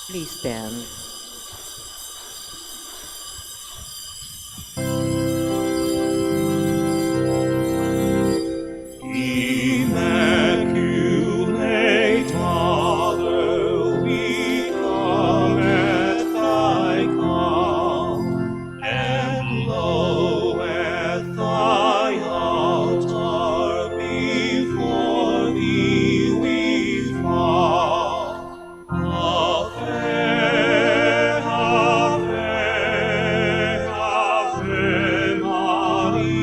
Please stand. Immaculate Mother, we come at thy call, and lo, at thy altar before thee we fall. Ave, Ave, Ave Maria.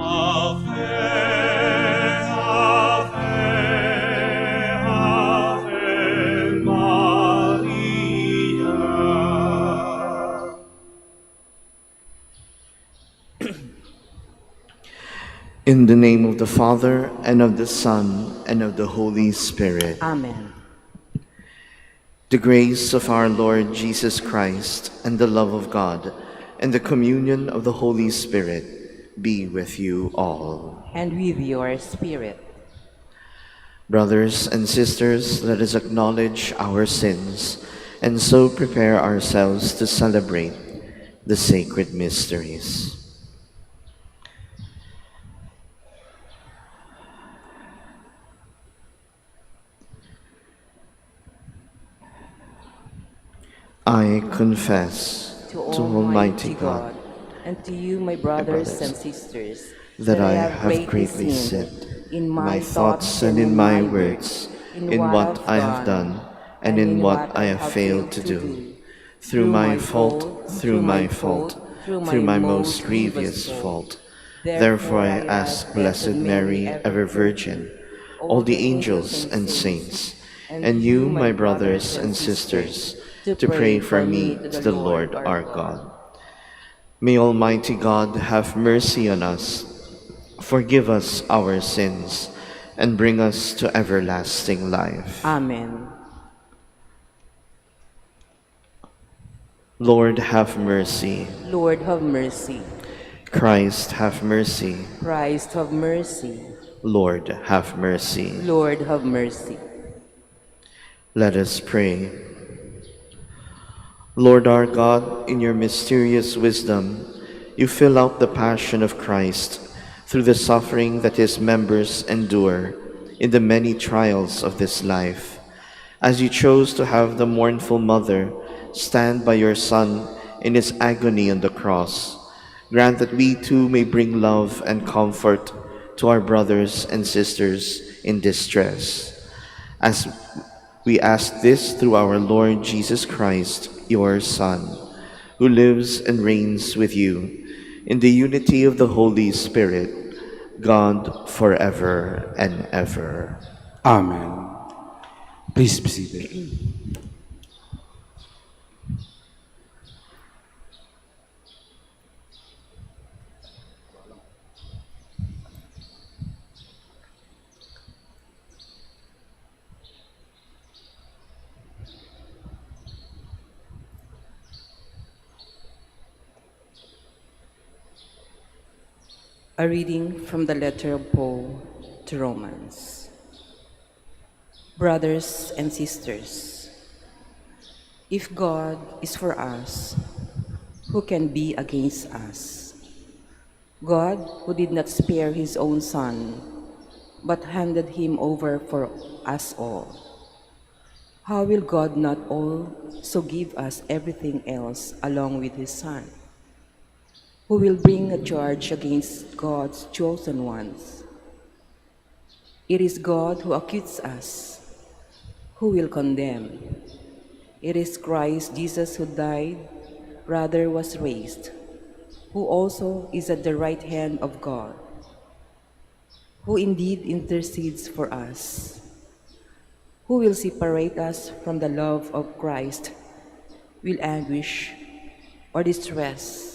Ave, Ave, Ave Maria. In the name of the Father, and of the Son, and of the Holy Spirit. Amen. The grace of our Lord Jesus Christ, and the love of God, and the communion of the Holy Spirit be with you all. And with your spirit. Brothers and sisters, let us acknowledge our sins, and so prepare ourselves to celebrate the sacred mysteries. I confess To to Almighty God and to you, my brothers and sisters, that I have greatly sinned in my thoughts and in my words, in what I have done and in what I have failed to do, through my fault, through my most grievous fault. Therefore I ask Blessed Mary, ever Virgin, all the angels and saints, and you, my brothers and sisters, to pray for me to the Lord our God. May Almighty God have mercy on us, forgive us our sins, and bring us to everlasting life. Amen. Lord, have mercy. Lord, have mercy. Christ, have mercy. Christ, have mercy. Lord, have mercy. Lord, have mercy. Let us pray. Lord our God, in your mysterious wisdom, you fill out the passion of Christ through the suffering that his members endure in the many trials of this life. As you chose to have the mournful mother stand by your Son in his agony on the cross, grant that we too may bring love and comfort to our brothers and sisters in distress. As we ask this through our Lord Jesus Christ, your Son, who lives and reigns with you in the unity of the Holy Spirit, God forever and ever. Amen. Please be seated. A reading from the letter of Paul to Romans. Brothers and sisters, if God is for us, who can be against us? God, who did not spare his own Son, but handed him over for us all, how will God not also give us everything else along with his Son? Who will bring a charge against God's chosen ones? It is God who accuses us. Who will condemn? It is Christ Jesus who died, rather was raised, who also is at the right hand of God, who indeed intercedes for us. Who will separate us from the love of Christ? Will anguish, or distress,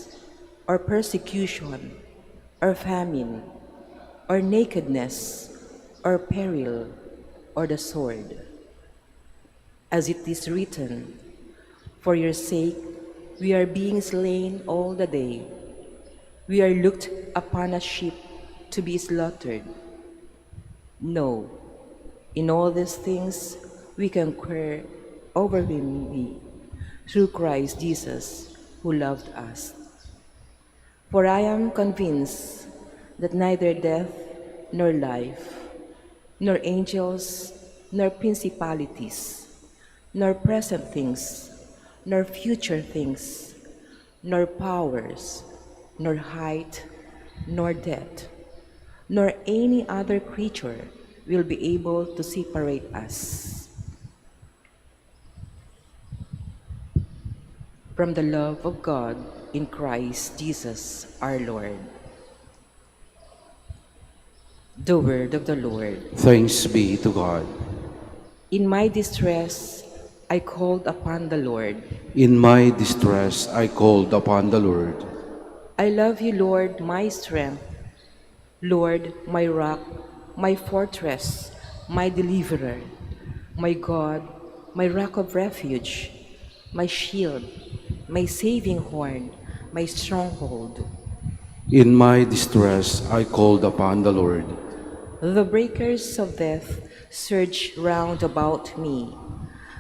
or persecution, or famine, or nakedness, or peril, or the sword? As it is written, for your sake we are being slain all the day. We are looked upon as sheep to be slaughtered. No, in all these things we conquer overwhelmingly through Christ Jesus, who loved us. For I am convinced that neither death nor life, nor angels, nor principalities, nor present things, nor future things, nor powers, nor height, nor depth, nor any other creature will be able to separate us from the love of God in Christ Jesus our Lord. The word of the Lord. Thanks be to God. In my distress, I called upon the Lord. In my distress, I called upon the Lord. I love you, Lord, my strength. Lord, my rock, my fortress, my deliverer, my God, my rock of refuge, my shield, my saving horn, my stronghold. In my distress, I called upon the Lord. The breakers of death surged round about me.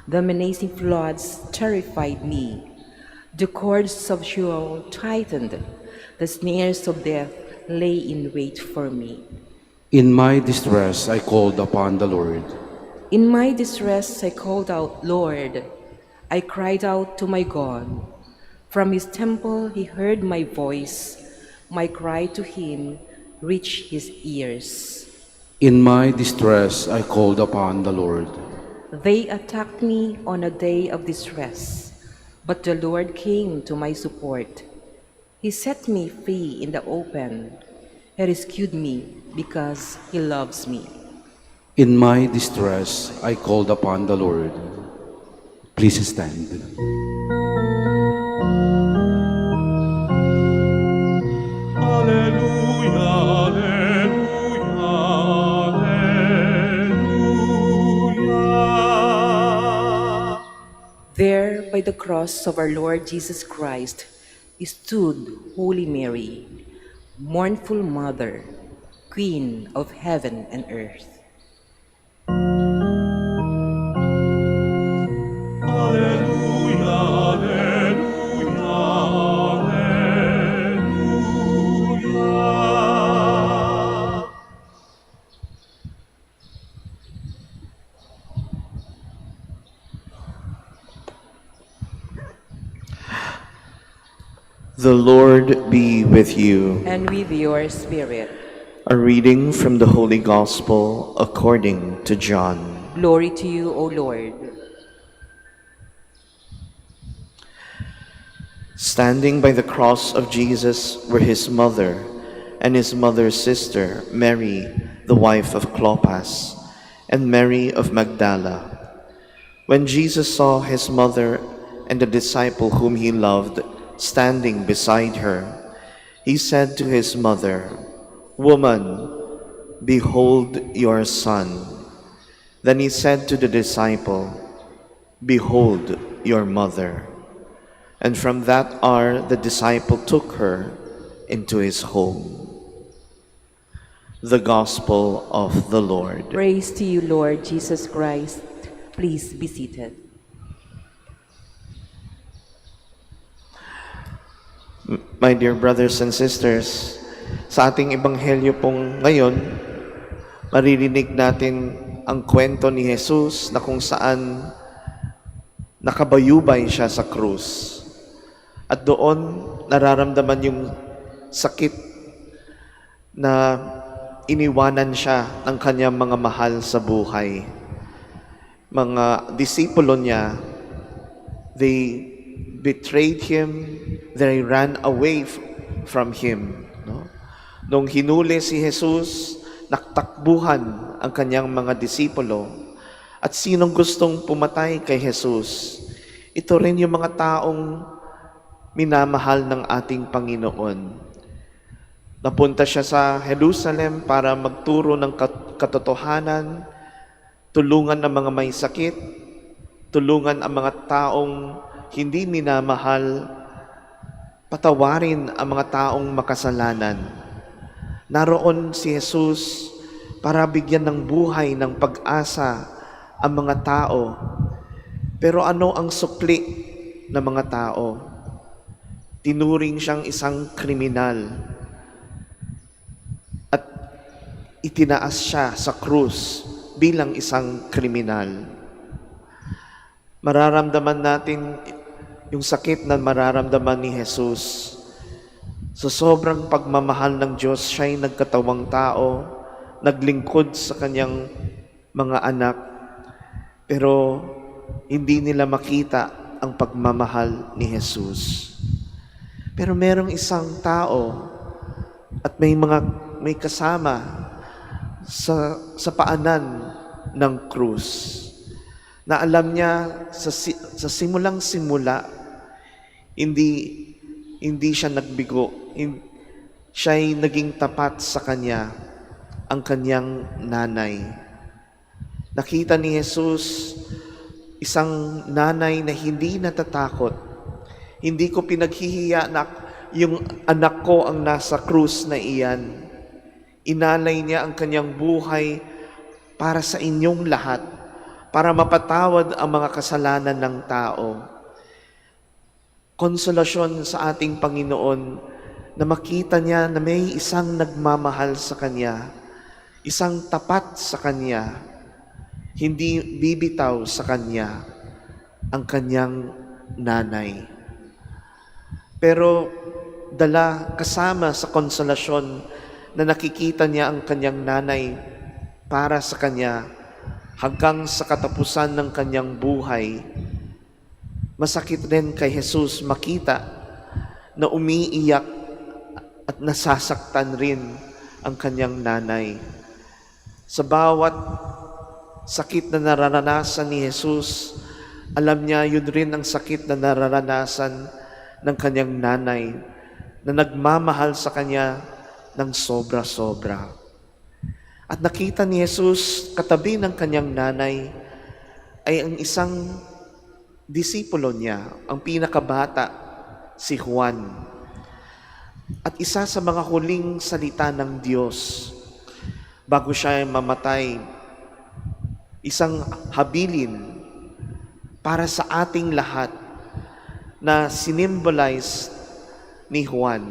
The menacing floods terrified me. The cords of Sheol tightened. The snares of death lay in wait for me. In my distress, I called upon the Lord. In my distress, I called out, Lord. I cried out to my God. From his temple, he heard my voice. My cry to him reached his ears. In my distress, I called upon the Lord. They attacked me on a day of distress, but the Lord came to my support. He set me free in the open. He rescued me because he loves me. In my distress, I called upon the Lord. Please stand. Alleluia, alleluia, alleluia. There, by the cross of our Lord Jesus Christ, stood Holy Mary, mournful Mother, Queen of heaven and earth. Alleluia, alleluia, alleluia. The Lord be with you. And with your spirit. A reading from the Holy Gospel according to John. Glory to you, O Lord. Standing by the cross of Jesus were his mother and his mother's sister, Mary, the wife of Clopas, and Mary of Magdala. When Jesus saw his mother and the disciple whom he loved standing beside her, he said to his mother, "Woman, behold your son." Then he said to the disciple, "Behold your mother." And from that hour the disciple took her into his home. The Gospel of the Lord. Praise to you, Lord Jesus Christ. Please be seated. My dear brothers and sisters, sa ating ebanghelyo pong ngayon, maririnig natin ang kwento ni Jesus na kung saan nakabayubay siya sa krus. At doon nararamdaman yung sakit na iniwanan siya ng kanyang mga mahal sa buhay. Mga disipulo niya, they betrayed him, they ran away from him. No? Nung hinuli si Jesus, naktakbuhan ang kanyang mga disipulo. At sinong gustong pumatay kay Jesus? Ito rin yung mga taong minamahal ng ating Panginoon. Napunta siya sa Jerusalem para magturo ng katotohanan, tulungan ang mga may sakit, tulungan ang mga taong hindi minamahal, patawarin ang mga taong makasalanan. Naroon si Jesus para bigyan ng buhay, ng pag-asa ang mga tao. Pero ano ang sukli ng mga tao? Tinuring siyang isang kriminal at itinaas siya sa krus bilang isang kriminal. Mararamdaman natin yung sakit na mararamdaman ni Jesus. Sa sobrang pagmamahal ng Diyos, siya'y nagkatawang tao, naglingkod sa kanyang mga anak, pero hindi nila makita ang pagmamahal ni Jesus. Pero merong isang tao at may kasama sa paanan ng krus na alam niya sa simulang simula, hindi siya nagbigo. Siya'y naging tapat sa kanya, ang kanyang nanay. Nakita ni Jesus isang nanay na hindi natatakot. Hindi ko pinaghihiya na yung anak ko ang nasa krus na iyan. Inalay niya ang kanyang buhay para sa inyong lahat, para mapatawad ang mga kasalanan ng tao. Konsolasyon sa ating Panginoon na makita niya na may isang nagmamahal sa Kanya, isang tapat sa Kanya, hindi bibitaw sa Kanya, ang Kanyang nanay. Pero kasama sa konsolasyon na nakikita niya ang Kanyang nanay para sa Kanya hanggang sa katapusan ng Kanyang buhay, masakit rin kay Jesus makita na umiiyak at nasasaktan rin ang kanyang nanay. Sa bawat sakit na nararanasan ni Jesus, alam niya yun rin ang sakit na nararanasan ng kanyang nanay na nagmamahal sa kanya ng sobra-sobra. At nakita ni Jesus katabi ng kanyang nanay ay ang isang disipulo niya, ang pinakabata, si Juan. At isa sa mga huling salita ng Diyos bago siya mamatay, isang habilin para sa ating lahat na sinimbolize ni Juan.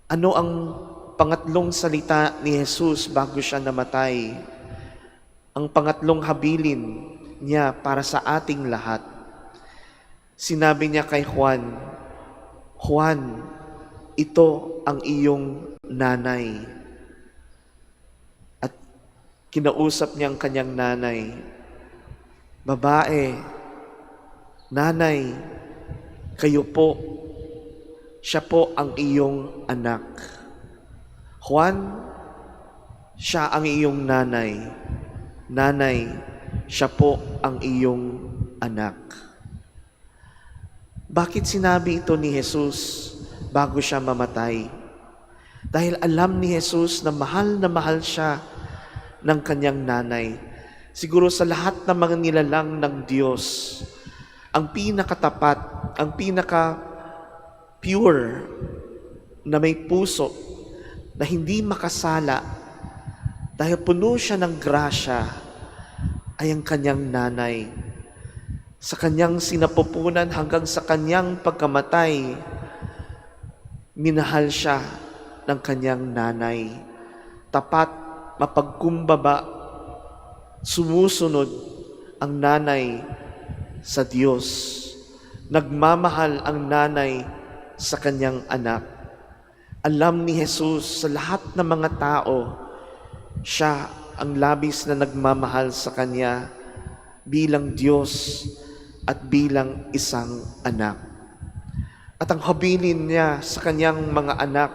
Ano ang pangatlong salita ni Jesus bago siya namatay? Ang pangatlong habilin niya para sa ating lahat. Sinabi niya kay Juan, Juan, ito ang iyong nanay. At kinausap niya ang kanyang nanay, babae, nanay, kayo po, siya po ang iyong anak. Juan, siya ang iyong nanay. Nanay, siya po ang iyong anak. Bakit sinabi ito ni Jesus bago siya mamatay? Dahil alam ni Jesus na mahal siya ng kanyang nanay. Siguro sa lahat ng mga nilalang ng Diyos, ang pinakatapat, ang pinaka-pure na may puso, na hindi makasala, dahil puno siya ng grasya, ay ang kanyang nanay. Sa kanyang sinapupunan hanggang sa kanyang pagkamatay, minahal siya ng kanyang nanay. Tapat, mapagkumbaba, sumusunod ang nanay sa Diyos. Nagmamahal ang nanay sa kanyang anak. Alam ni Jesus sa lahat ng mga tao, siya ang labis na nagmamahal sa kanya bilang Diyos at bilang isang anak. At ang habilin niya sa kanyang mga anak,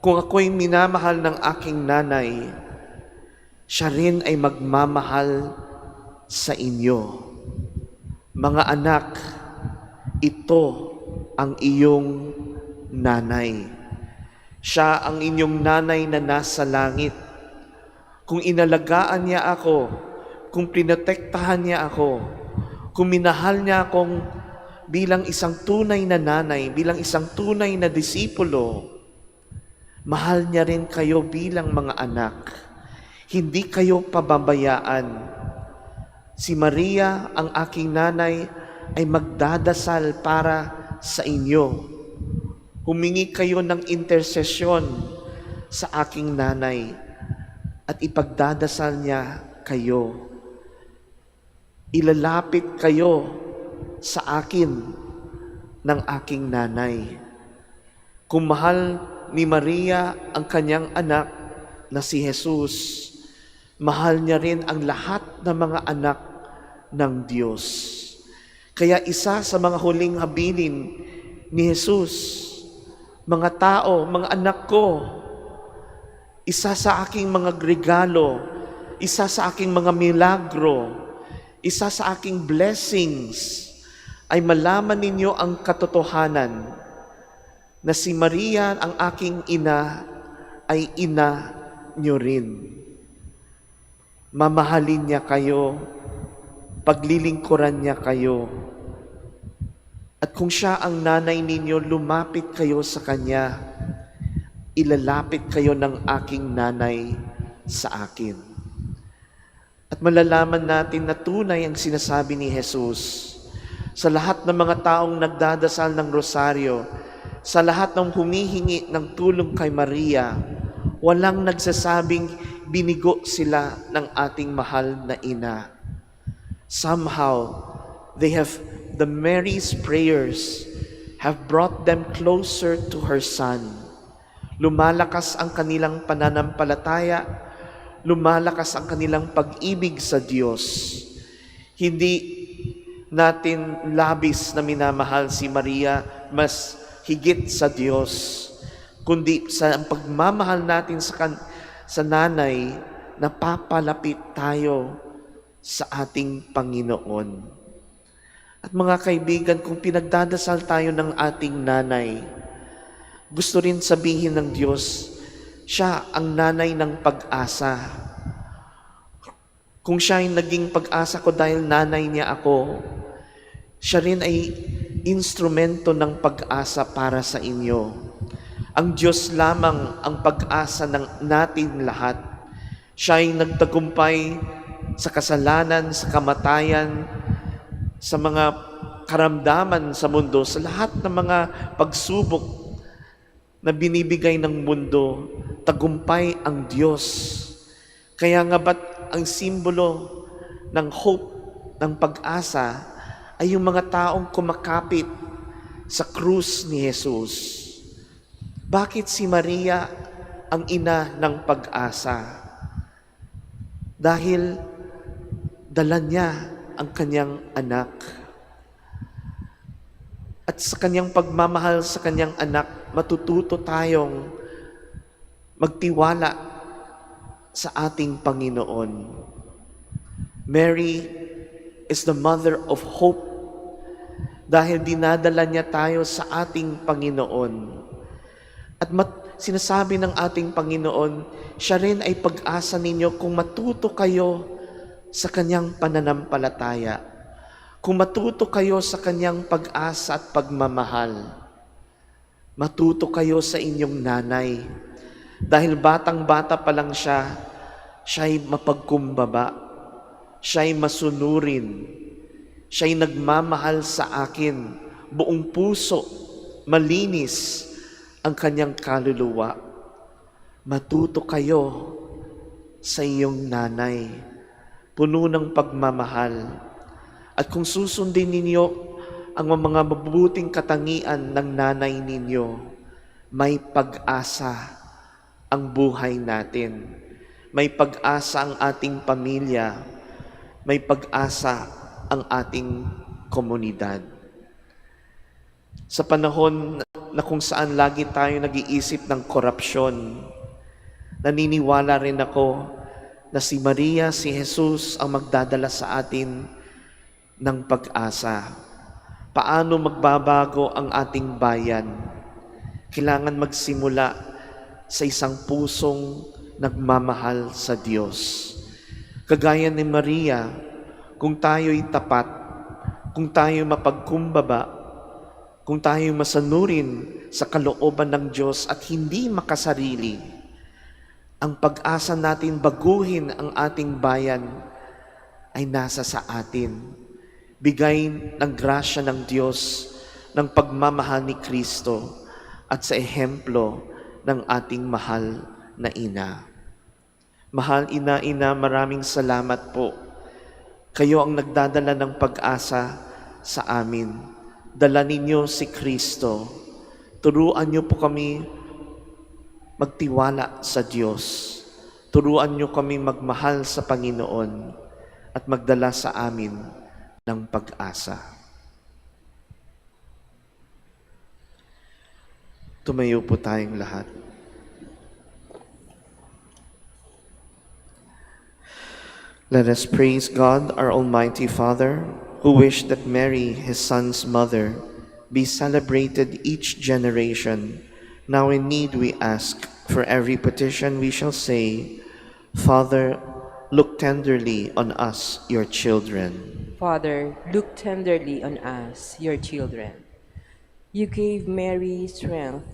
kung ako'y minamahal ng aking nanay, siya rin ay magmamahal sa inyo. Mga anak, ito ang iyong nanay. Siya ang inyong nanay na nasa langit. Kung inalagaan niya ako, kung pinotektahan niya ako, kung minahal niya akong bilang isang tunay na nanay, bilang isang tunay na disipulo, mahal niya rin kayo bilang mga anak. Hindi kayo pababayaan. Si Maria, ang aking nanay, ay magdadasal para sa inyo. Humingi kayo ng intersesyon sa aking nanay at ipagdadasal niya kayo. Ilalapit kayo sa akin ng aking nanay. Kung mahal ni Maria ang kanyang anak na si Jesus, mahal niya rin ang lahat ng mga anak ng Diyos. Kaya isa sa mga huling habilin ni Jesus, mga tao, mga anak ko, isa sa aking mga regalo, isa sa aking mga milagro, isa sa aking blessings, ay malaman ninyo ang katotohanan na si Maria, ang aking ina, ay ina nyo rin. Mamahalin niya kayo, paglilingkuran niya kayo. At kung siya ang nanay ninyo, lumapit kayo sa kanya, ilalapit kayo ng aking nanay sa akin. At malalaman natin na tunay ang sinasabi ni Jesus sa lahat ng mga taong nagdadasal ng rosaryo, sa lahat ng humihingi ng tulong kay Maria, walang nagsasabing binigo sila ng ating mahal na ina. Somehow, the Mary's prayers have brought them closer to her Son. Lumalakas ang kanilang pananampalataya, lumalakas ang kanilang pag-ibig sa Diyos. Hindi natin labis na minamahal si Maria mas higit sa Diyos, kundi sa pagmamahal natin sa nanay, napapalapit tayo sa ating Panginoon. At mga kaibigan, kung pinagdadasal tayo ng ating nanay, gusto rin sabihin ng Diyos, siya ang nanay ng pag-asa. Kung siya ay naging pag-asa ko dahil nanay niya ako, siya rin ay instrumento ng pag-asa para sa inyo. Ang Diyos lamang ang pag-asa ng natin lahat. Siya ay nagtagumpay sa kasalanan, sa kamatayan, sa mga karamdaman sa mundo, sa lahat ng mga pagsubok na binibigay ng mundo, tagumpay ang Diyos. Kaya nga ba't ang simbolo ng hope, ng pag-asa, ay yung mga taong kumakapit sa krus ni Jesus. Bakit si Maria ang ina ng pag-asa? Dahil dala niya ang kanyang anak. At sa kanyang pagmamahal sa kanyang anak, matututo tayong magtiwala sa ating Panginoon. Mary is the mother of hope dahil dinadala niya tayo sa ating Panginoon. At sinasabi ng ating Panginoon, siya rin ay pag-asa ninyo kung matuto kayo sa kanyang pananampalataya, kung matuto kayo sa kanyang pag-asa at pagmamahal. Matuto kayo sa inyong nanay. Dahil batang-bata pa lang siya'y mapagkumbaba, siya'y masunurin, siya'y nagmamahal sa akin, buong puso, malinis ang kanyang kaluluwa. Matuto kayo sa iyong nanay, puno ng pagmamahal. At kung susundin ninyo ang mga mabubuting katangian ng nanay ninyo, may pag-asa ang buhay natin. May pag-asa ang ating pamilya. May pag-asa ang ating komunidad. Sa panahon na kung saan lagi tayo nag-iisip ng korupsyon, naniniwala rin ako na si Maria, si Jesus ang magdadala sa atin ng pag-asa. Paano magbabago ang ating bayan? Kailangan magsimula sa isang pusong nagmamahal sa Diyos. Kagaya ni Maria, kung tayo'y tapat, kung tayo'y mapagkumbaba, kung tayo'y masanurin sa kalooban ng Diyos at hindi makasarili, ang pag-asa natin baguhin ang ating bayan ay nasa sa atin. Bigay ng grasya ng Diyos, ng pagmamahal ni Kristo, at sa ehemplo ng ating mahal na ina. Mahal ina, maraming salamat po. Kayo ang nagdadala ng pag-asa sa amin. Dala ninyo si Kristo. Turuan niyo po kami magtiwala sa Diyos. Turuan niyo kami magmahal sa Panginoon at magdala sa amin ng pag-asa. Tumayo po tayong lahat. Let us praise God, our Almighty Father, who wished that Mary, his Son's mother, be celebrated each generation. Now in need we ask, for every petition we shall say, Father, look tenderly on us, your children. Father, look tenderly on us, your children. You gave Mary strength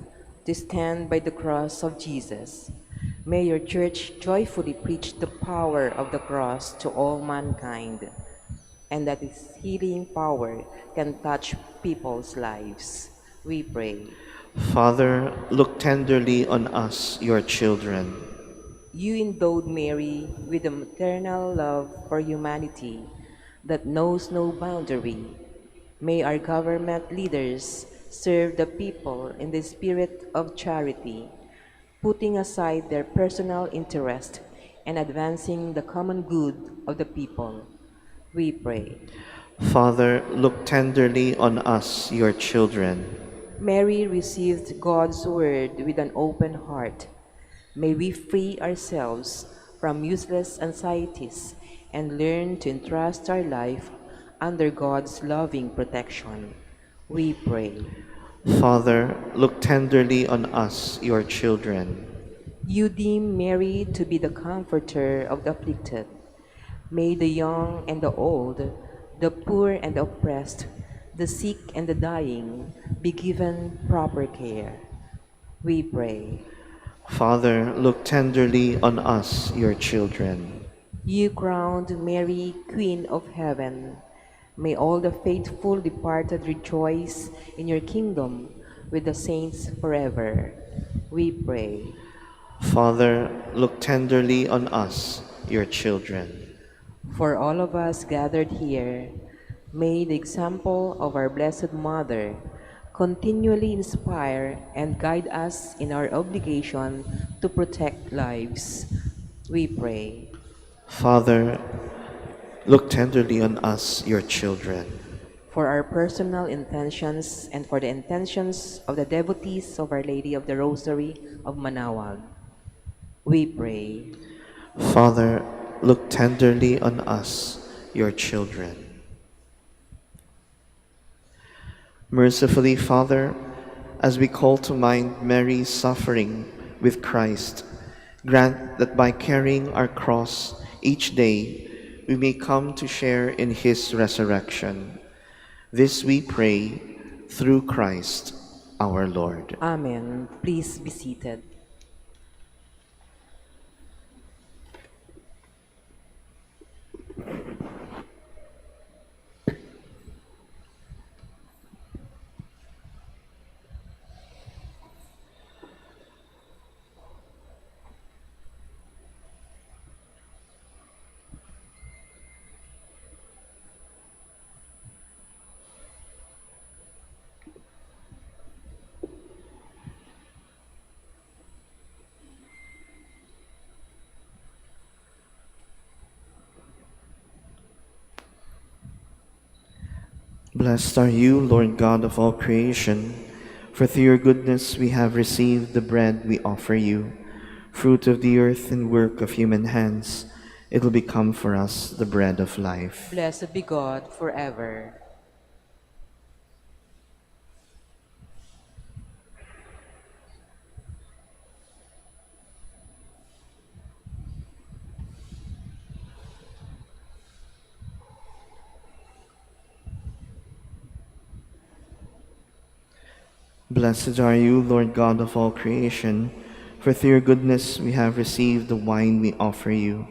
to stand by the cross of Jesus. May your church joyfully preach the power of the cross to all mankind, and that its healing power can touch people's lives. We pray. Father, look tenderly on us, your children. You endowed Mary with a maternal love for humanity that knows no boundary. May our government leaders serve the people in the spirit of charity, putting aside their personal interest and advancing the common good of the people. We pray. Father, look tenderly on us, your children. Mary received God's word with an open heart. May we free ourselves from useless anxieties and learn to entrust our life under God's loving protection. We pray. Father, look tenderly on us, your children. You deem Mary to be the comforter of the afflicted. May the young and the old, the poor and the oppressed, the sick and the dying be given proper care. We pray. Father, look tenderly on us, your children. You crowned Mary Queen of Heaven. May all the faithful departed rejoice in your kingdom with the saints forever. We pray. Father, look tenderly on us, your children. For all of us gathered here, may the example of our Blessed Mother continually inspire and guide us in our obligation to protect lives. We pray. Father, look tenderly on us, your children. For our personal intentions and for the intentions of the devotees of Our Lady of the Rosary of Manaoag, we pray. Father, look tenderly on us, your children. Mercifully, Father, as we call to mind Mary's suffering with Christ, grant that by carrying our cross each day, we may come to share in His resurrection. This we pray through Christ our Lord. Amen. Please be seated. Blessed are you, Lord God of all creation, for through your goodness we have received the bread we offer you, fruit of the earth and work of human hands. It will become for us the bread of life. Blessed be God forever. Blessed are you, Lord God of all creation, for through your goodness we have received the wine we offer you,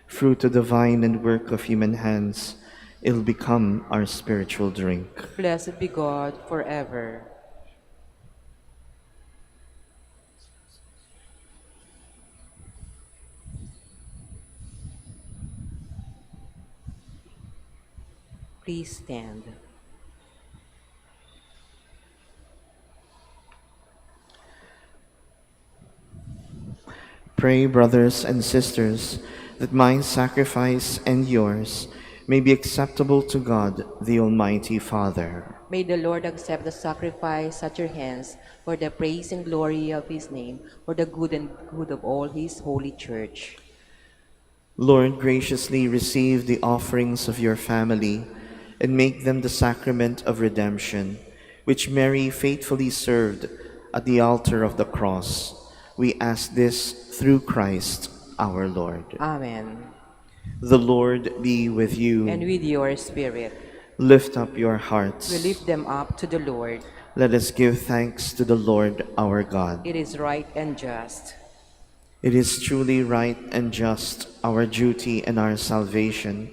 fruit of the vine and work of human hands, it'll become our spiritual drink. Blessed be God forever. Please stand. Pray, brothers and sisters, that my sacrifice and yours may be acceptable to God, the Almighty Father. May the Lord accept the sacrifice at your hands for the praise and glory of his name, for the good and good of all his holy church. Lord, graciously receive the offerings of your family and make them the sacrament of redemption, which Mary faithfully served at the altar of the cross. We ask this through Christ our Lord. Amen. The Lord be with you. And with your spirit, Lift up your hearts. we lift them up to the Lord. Let us give thanks to the Lord our God. It is right and just. It is truly right and just, our duty and our salvation,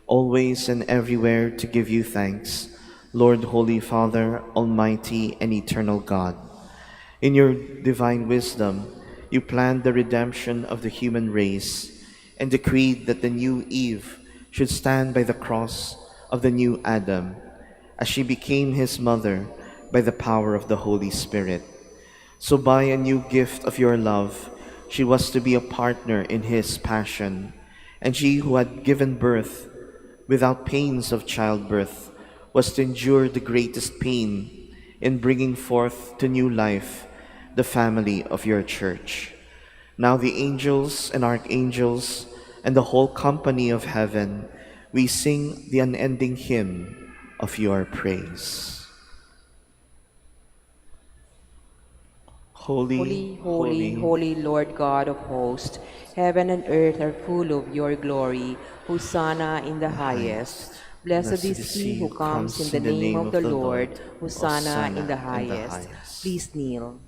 always and everywhere to give you thanks, Lord, Holy Father, Almighty and eternal God. In your divine wisdom, you planned the redemption of the human race and decreed that the new Eve should stand by the cross of the new Adam, as she became his mother by the power of the Holy Spirit. So by a new gift of your love, she was to be a partner in his passion, and she who had given birth without pains of childbirth was to endure the greatest pain in bringing forth to new life the family of your church. Now the angels and archangels and the whole company of heaven, we sing the unending hymn of your praise. Holy, holy, holy Lord God of hosts, heaven and earth are full of your glory. Hosanna in the highest. Blessed is he who comes in the name of the Lord. Hosanna in the highest. Please kneel.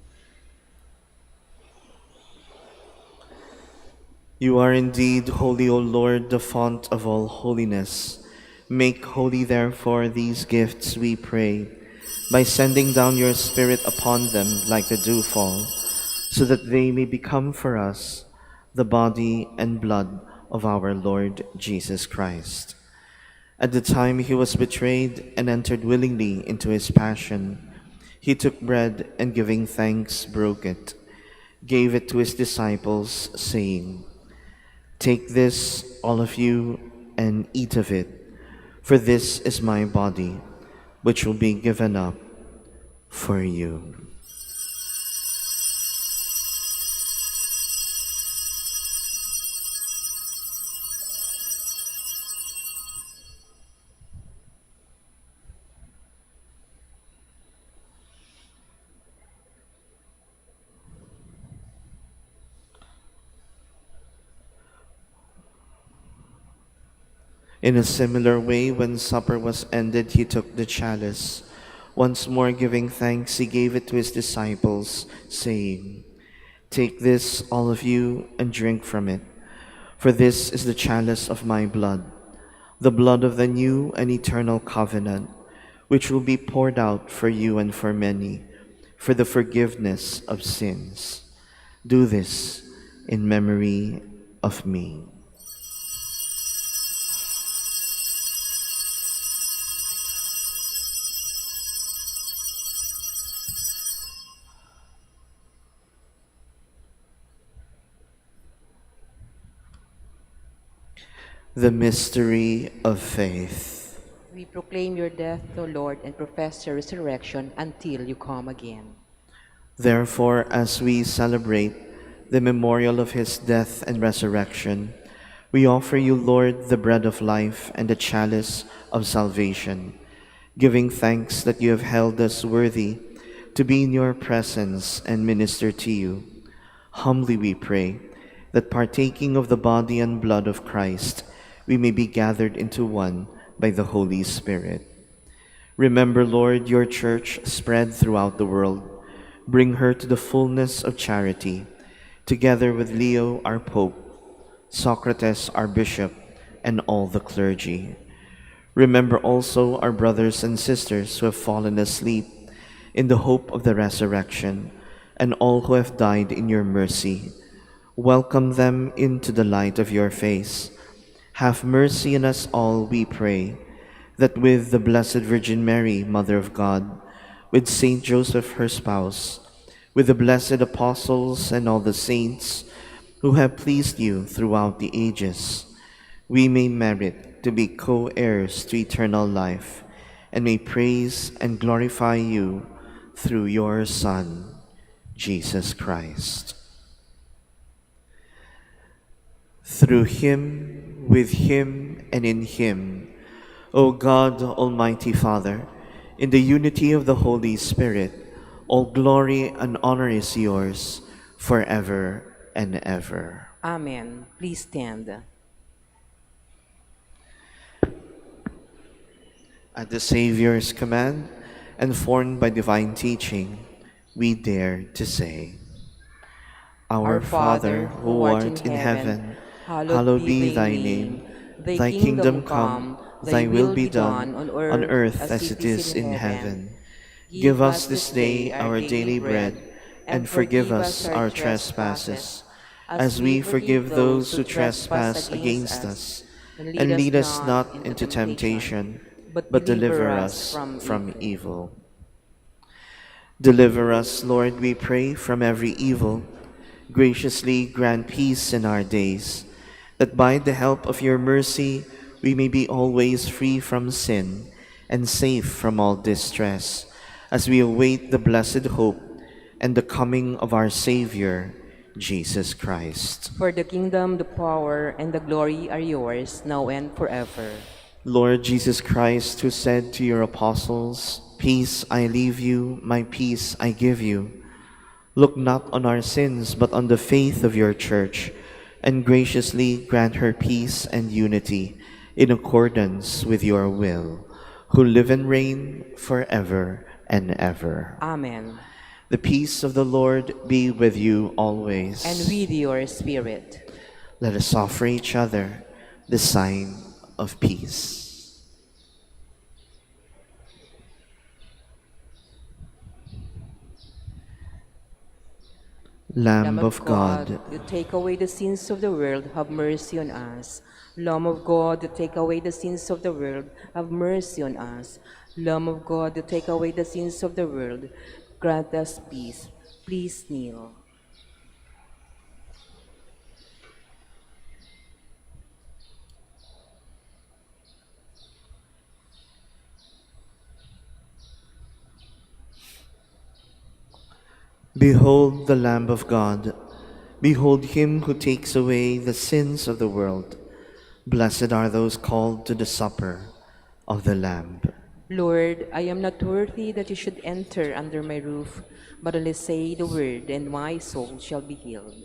You are indeed holy, O Lord, the font of all holiness. Make holy, therefore, these gifts, we pray, by sending down your Spirit upon them like the dewfall, so that they may become for us the body and blood of our Lord Jesus Christ. At the time he was betrayed and entered willingly into his passion, he took bread and giving thanks, broke it, gave it to his disciples, saying, "Take this, all of you, and eat of it, for this is my body, which will be given up for you." In a similar way, when supper was ended, he took the chalice. Once more giving thanks, he gave it to his disciples, saying, "Take this, all of you, and drink from it, for this is the chalice of my blood, the blood of the new and eternal covenant, which will be poured out for you and for many, for the forgiveness of sins. Do this in memory of me." The mystery of faith. We proclaim your death, O Lord, and profess your resurrection until you come again. Therefore, as we celebrate the memorial of his death and resurrection, we offer you, Lord, the bread of life and the chalice of salvation, giving thanks that you have held us worthy to be in your presence and minister to you. Humbly we pray that partaking of the body and blood of Christ, we may be gathered into one by the Holy Spirit. Remember, Lord, your church spread throughout the world. Bring her to the fullness of charity, together with Leo, our Pope, Socrates, our bishop, and all the clergy. Remember also our brothers and sisters who have fallen asleep in the hope of the resurrection, and all who have died in your mercy. Welcome them into the light of your face. Have mercy on us all, we pray, that with the Blessed Virgin Mary, Mother of God, with Saint Joseph, her spouse, with the blessed apostles and all the saints who have pleased you throughout the ages, we may merit to be co-heirs to eternal life, and may praise and glorify you through your Son, Jesus Christ. Through him, with him, and in him, O God, Almighty Father, in the unity of the Holy Spirit, all glory and honor is yours forever and ever. Amen. Please stand. At the Savior's command, and formed by divine teaching, we dare to say, Our Father, who art in heaven, hallowed be thy name. Thy kingdom come, thy will be done, on earth as it is in heaven. Give us this day our daily bread, and forgive us our trespasses, as we forgive those who trespass against us. And lead us not into temptation, but deliver us from evil. Deliver us, Lord, we pray, from every evil. Graciously grant peace in our days, that by the help of your mercy we may be always free from sin and safe from all distress, as we await the blessed hope and the coming of our Savior, Jesus Christ. For the kingdom, the power, and the glory are yours, now and forever. Lord Jesus Christ, who said to your apostles, Peace I leave you, my peace I give you, look not on our sins, but on the faith of your church, and graciously grant her peace and unity in accordance with your will, who live and reign forever and ever. Amen. The peace of the Lord be with you always. And with your spirit. Let us offer each other the sign of peace. Lamb of God, you take away the sins of the world, have mercy on us. Lamb of God, you take away the sins of the world, have mercy on us. Lamb of God, you take away the sins of the world, grant us peace. Please kneel. behold the Lamb of God. Behold him who takes away the sins of the world. Blessed are those called to the supper of the Lamb. Lord, I am not worthy that you should enter under my roof, but only say the word, and my soul shall be healed.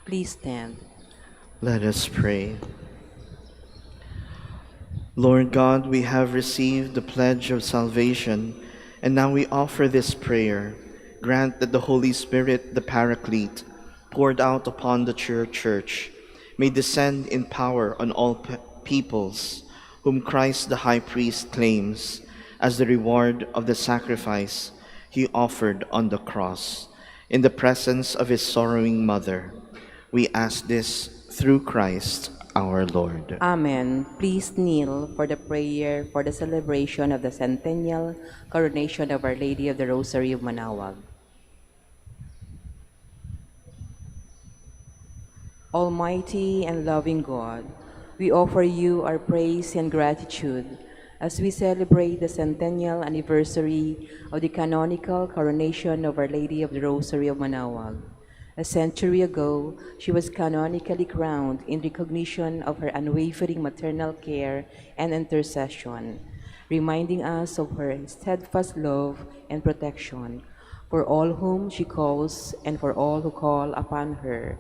Please stand. Let us pray. Lord God, we have received the pledge of salvation, and now we offer this prayer. Grant that the Holy Spirit, the Paraclete, poured out upon the Church, may descend in power on all peoples, whom Christ the High Priest claims as the reward of the sacrifice he offered on the cross, in the presence of his sorrowing mother. We ask this through Christ our Lord. Amen. Please kneel for the prayer for the celebration of the centennial coronation of Our Lady of the Rosary of Manaoag. Almighty and loving God, we offer you our praise and gratitude as we celebrate the centennial anniversary of the canonical coronation of Our Lady of the Rosary of Manaoag. A century ago, she was canonically crowned in recognition of her unwavering maternal care and intercession, reminding us of her steadfast love and protection for all whom she calls and for all who call upon her.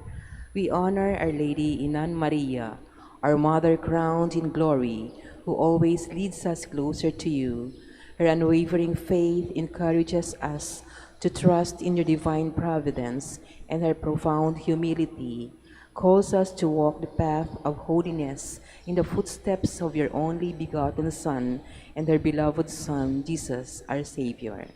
We honor Our Lady Inan Maria, our Mother crowned in glory, who always leads us closer to you. Her unwavering faith encourages us to trust in your divine providence, and her profound humility calls us to walk the path of holiness in the footsteps of your only begotten Son and her beloved Son, Jesus, our Savior.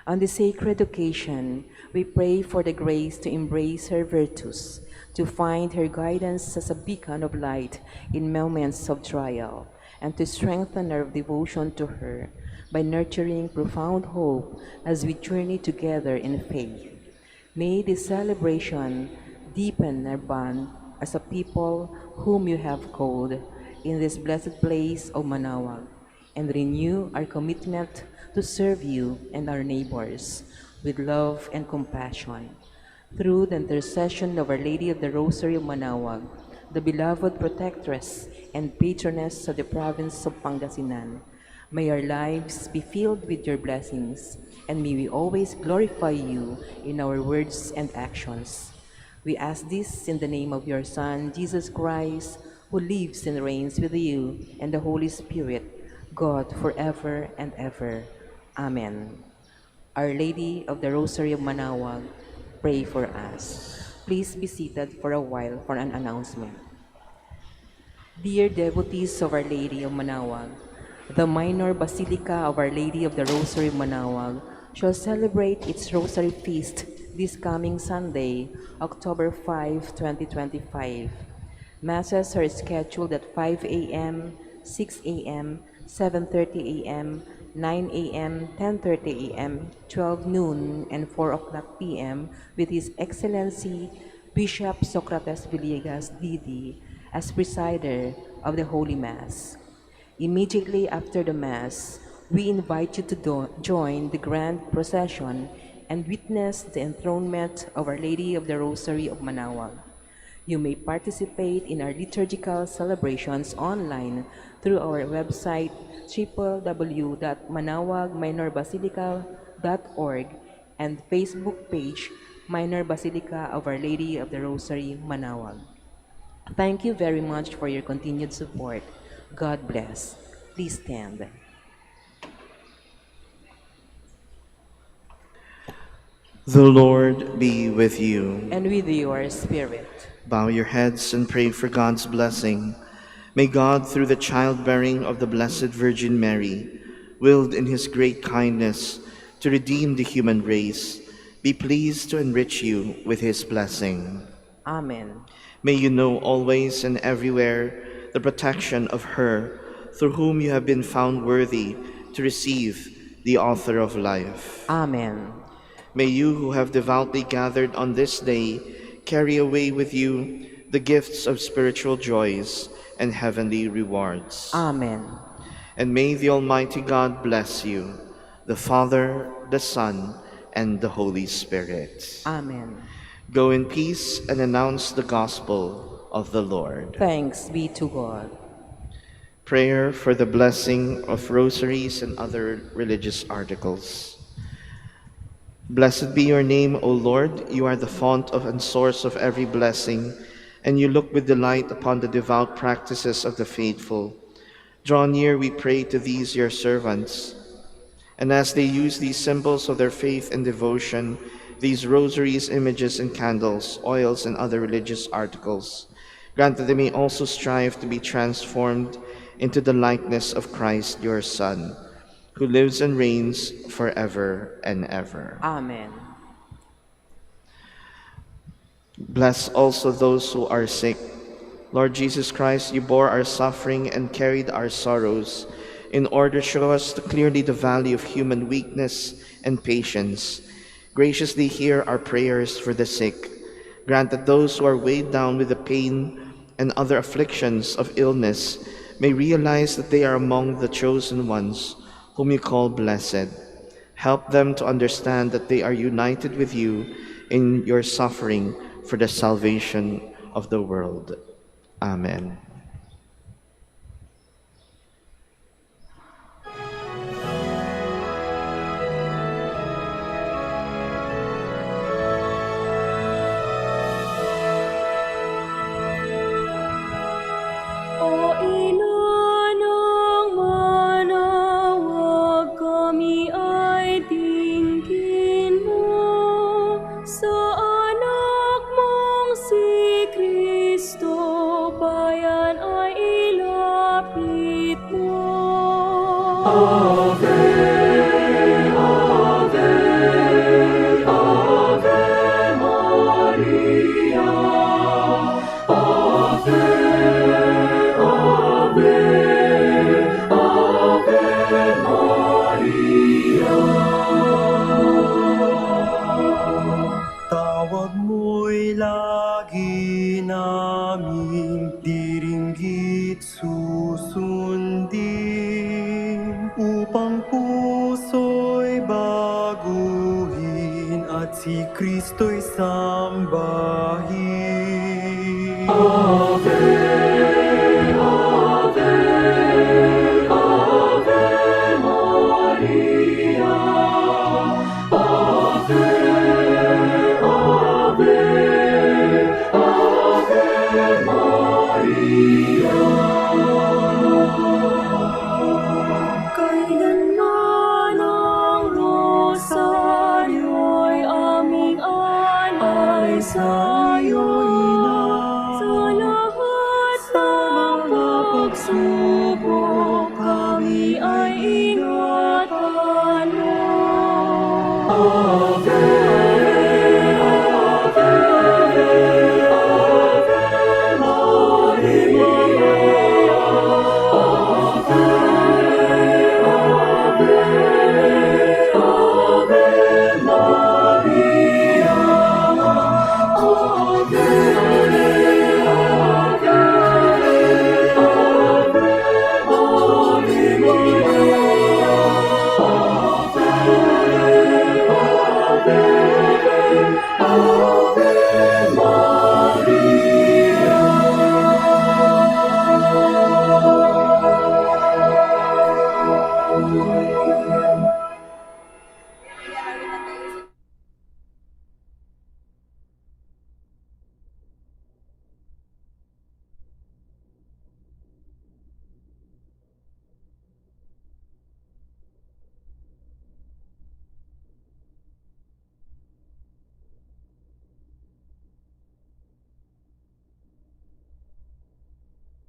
On the sacred occasion, we pray for the grace to embrace her virtues, to find her guidance as a beacon of light in moments of trial, and to strengthen our devotion to her by nurturing profound hope as we journey together in faith. May this celebration deepen our bond as a people whom you have called in this blessed place of Manaoag, and renew our commitment to serve you and our neighbors with love and compassion. Through the intercession of Our Lady of the Rosary of Manaoag, the beloved protectress and patroness of the province of Pangasinan, may our lives be filled with your blessings, and may we always glorify you in our words and actions. We ask this in the name of your Son, Jesus Christ, who lives and reigns with you and the Holy Spirit, God forever and ever. Amen. Our Lady of the Rosary of Manaoag, pray for us. Please be seated for a while for an announcement. Dear devotees of Our Lady of Manaoag, the minor Basilica of Our Lady of the Rosary of Manaoag shall celebrate its Rosary Feast this coming Sunday, October 5, 2025. Masses are scheduled at 5 a.m., 6 a.m., 7:30 a.m., 9 a.m., 10:30 a.m., 12 noon, and 4 o'clock p.m. with His Excellency Bishop Socrates Villegas, D.D., as presider of the Holy Mass. Immediately after the Mass, we invite you to join the grand procession and witness the enthronement of Our Lady of the Rosary of Manaoag. You may participate in our liturgical celebrations online through our website www.manaoagminorbasilica.org and Facebook page Minor Basilica of Our Lady of the Rosary, Manaoag. Thank you very much for your continued support. God bless. Please stand. The Lord be with you. And with your spirit. Bow your heads and pray for God's blessing. May God, through the childbearing of the Blessed Virgin Mary, willed in his great kindness to redeem the human race, be pleased to enrich you with his blessing. Amen. May you know always and everywhere the protection of her through whom you have been found worthy to receive the author of life. Amen. May you who have devoutly gathered on this day carry away with you the gifts of spiritual joys and heavenly rewards. Amen. And may the Almighty God bless you, the Father, the Son, and the Holy Spirit. Amen. Go in peace and announce the gospel of the Lord. Thanks be to God. Prayer for the blessing of rosaries and other religious articles. Blessed be your name, O Lord. You are the font of and source of every blessing, and you look with delight upon the devout practices of the faithful. Draw near, we pray, to these your servants, and as they use these symbols of their faith and devotion, these rosaries, images, and candles, oils, and other religious articles, grant that they may also strive to be transformed into the likeness of Christ, your Son, who lives and reigns forever and ever. Amen. Bless also those who are sick. Lord Jesus Christ, you bore our suffering and carried our sorrows in order to show us clearly the value of human weakness and patience. Graciously hear our prayers for the sick. Grant that those who are weighed down with the pain and other afflictions of illness may realize that they are among the chosen ones whom you call blessed. Help them to understand that they are united with you in your suffering for the salvation of the world. Amen. O ina ng Manaoag, kami ay tingin mo sa anak mong si Kristo, bayan ay ilapit mo. Ave, Ave, Ave Maria. Ave, Ave, Ave Maria. Tawag mo'y lagi naming diringgit susundin, upang puso'y baguhin at si Kristo'y sambahin. Ave, Ave, Ave Maria. Ave, Ave, Ave Maria. Kailanman ang rosaryo'y aming alay sa'yo, Ina, sa lahat ng pagsusunod.